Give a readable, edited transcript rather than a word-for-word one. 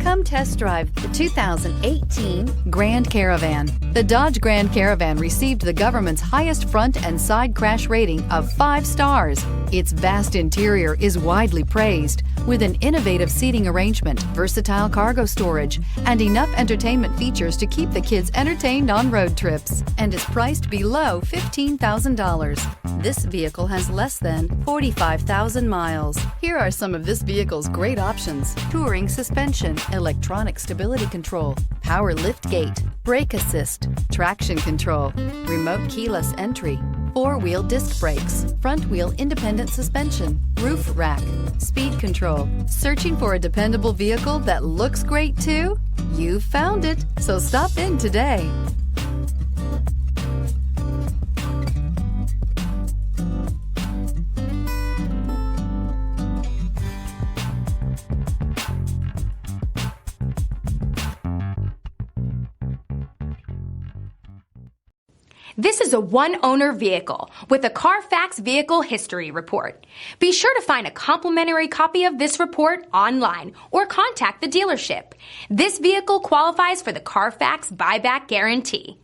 Come test drive the 2018 Grand Caravan. The Dodge Grand Caravan received the government's highest front and side crash rating of 5 stars. Its vast interior is widely praised, with an innovative seating arrangement, versatile cargo storage, and enough entertainment features to keep the kids entertained on road trips, and is priced below $15,000. This vehicle has less than 45,000 miles. Here are some of this vehicle's great options: touring suspension, electronic stability control, power liftgate, brake assist, traction control, remote keyless entry, 4-wheel disc brakes, front-wheel independent suspension, roof rack, speed control. Searching for a dependable vehicle that looks great too? You've found it, so stop in today. This is a one-owner vehicle with a Carfax Vehicle History Report. Be sure to find a complimentary copy of this report online or contact the dealership. This vehicle qualifies for the Carfax Buyback Guarantee.